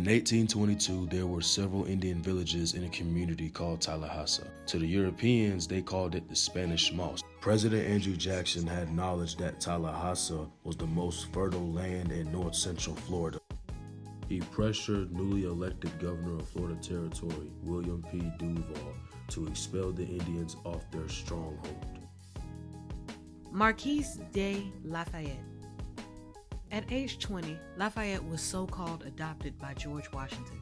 In 1822, there were several Indian villages in a community called Tallahassee. To the Europeans, they called it the Spanish Moss. President Andrew Jackson had knowledge that Tallahassee was the most fertile land in north central Florida. He pressured newly elected governor of Florida Territory, William P. Duval, to expel the Indians off their stronghold. Marquis de Lafayette. At age 20, Lafayette was so-called adopted by George Washington.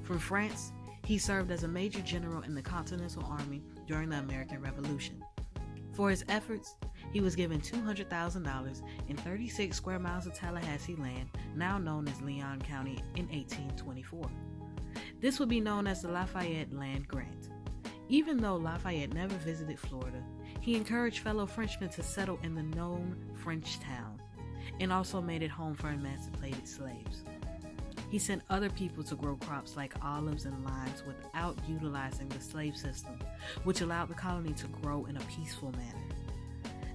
From France, he served as a major general in the Continental Army during the American Revolution. For his efforts, he was given $200,000 and 36 square miles of Tallahassee land, now known as Leon County, in 1824. This would be known as the Lafayette Land Grant. Even though Lafayette never visited Florida, he encouraged fellow Frenchmen to settle in the known Frenchtown, and also made it home for emancipated slaves. He sent other people to grow crops like olives and limes without utilizing the slave system, which allowed the colony to grow in a peaceful manner.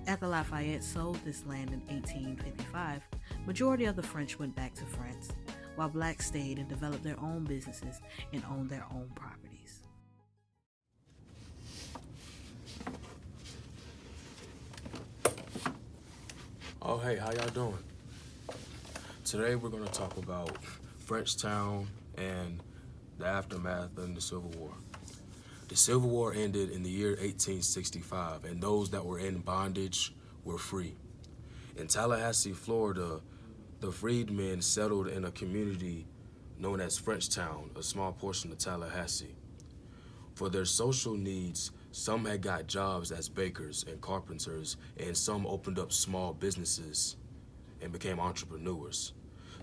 After Lafayette sold this land in 1855, majority of the French went back to France, while blacks stayed and developed their own businesses and owned their own properties. Oh, hey, how y'all doing? Today we're going to talk about Frenchtown and the aftermath of the Civil War. The Civil War ended in the year 1865, and those that were in bondage were free. In Tallahassee, Florida, the freedmen settled in a community known as Frenchtown, a small portion of Tallahassee. For their social needs, some had got jobs as bakers and carpenters, and some opened up small businesses and became entrepreneurs.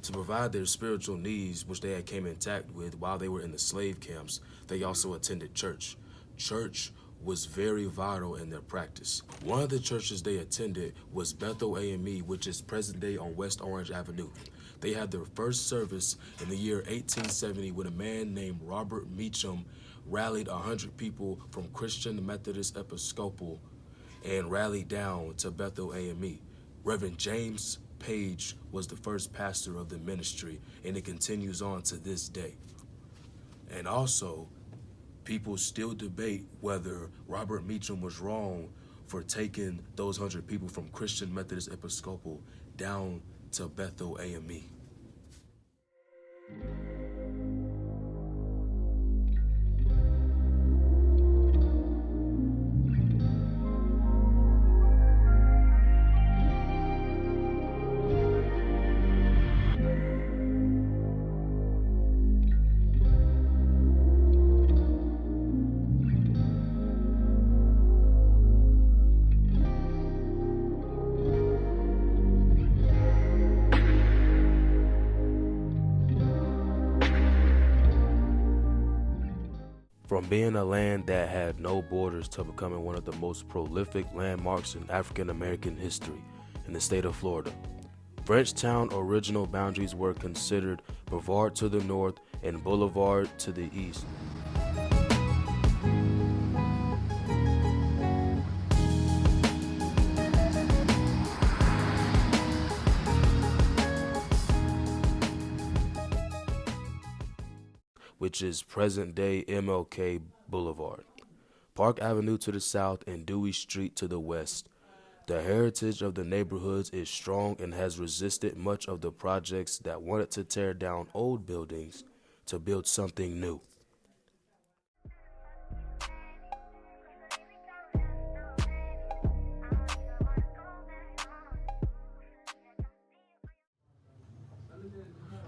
To provide their spiritual needs, which they had came intact with while they were in the slave camps, they also attended church. Church was very vital in their practice. One of the churches they attended was Bethel AME, which is present day on West Orange Avenue. They had their first service in the year 1870 when a man named Robert Meacham rallied 100 people from Christian Methodist Episcopal and rallied down to Bethel AME. Reverend James Page was the first pastor of the ministry, and it continues on to this day. And also, people still debate whether Robert Meacham was wrong for taking those 100 people from Christian Methodist Episcopal down to Bethel AME. From being a land that had no borders to becoming one of the most prolific landmarks in African American history in the state of Florida. Frenchtown original boundaries were considered Brevard to the north and Boulevard to the east. Which is present-day MLK Boulevard, Park Avenue to the south, and Dewey Street to the west. The heritage of the neighborhoods is strong and has resisted much of the projects that wanted to tear down old buildings to build something new.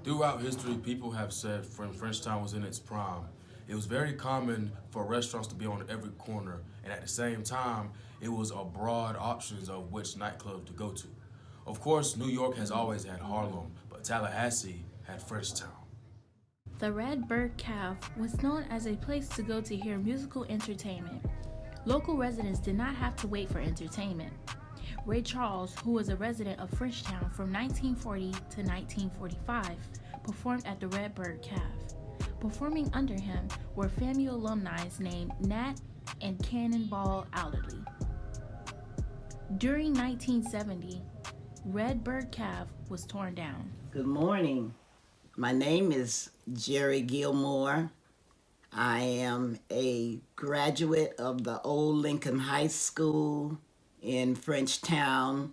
Throughout history, people have said when Frenchtown was in its prime, it was very common for restaurants to be on every corner, and at the same time, it was a broad options of which nightclub to go to. Of course, New York has always had Harlem, but Tallahassee had Frenchtown. The Red Bird Cave was known as a place to go to hear musical entertainment. Local residents did not have to wait for entertainment. Ray Charles, who was a resident of Frenchtown from 1940 to 1945, performed at the Red Bird Cave. Performing under him were FAMU alumni named Nat and Cannonball Alderley. During 1970, Red Bird Cave was torn down. Good morning. My name is Jerry Gilmore. I am a graduate of the old Lincoln High School in Frenchtown.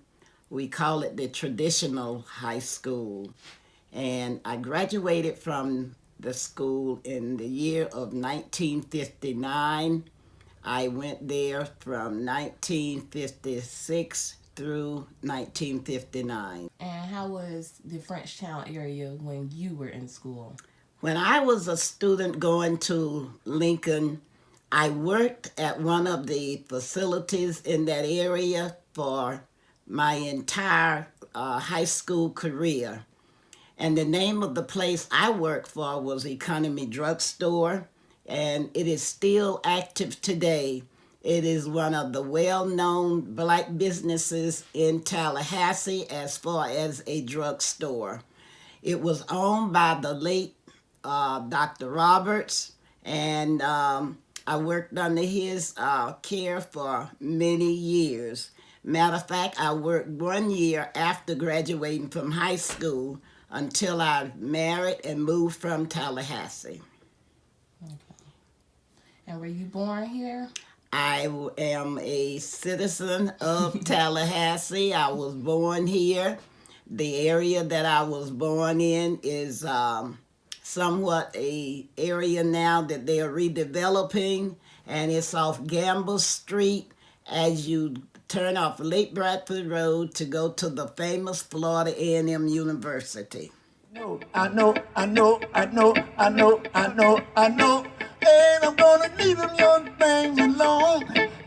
We call it the traditional high school. And I graduated from the school in the year of 1959. I went there from 1956 through 1959. And how was the Frenchtown area when you were in school? When I was a student going to Lincoln, I worked at one of the facilities in that area for my entire high school career. And the name of the place I worked for was Economy Drugstore, and it is still active today. It is one of the well-known black businesses in Tallahassee as far as a drugstore. It was owned by the late Dr. Roberts, and I worked under his care for many years. Matter of fact, I worked 1 year after graduating from high school until I married and moved from Tallahassee. Okay. And were you born here? I am a citizen of Tallahassee. I was born here. The area that I was born in is somewhat a area now that they are redeveloping, and it's off Gamble Street as you turn off Lake Bradford Road to go to the famous Florida A&M University. I know, and I'm gonna leave them young things alone.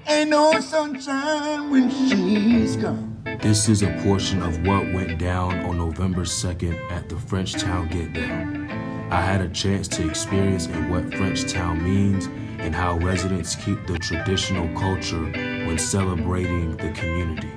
Ain't no sunshine when she's gone. This is a portion of what went down on November 2nd at the Frenchtown Get Down. I had a chance to experience what Frenchtown means and how residents keep the traditional culture when celebrating the community.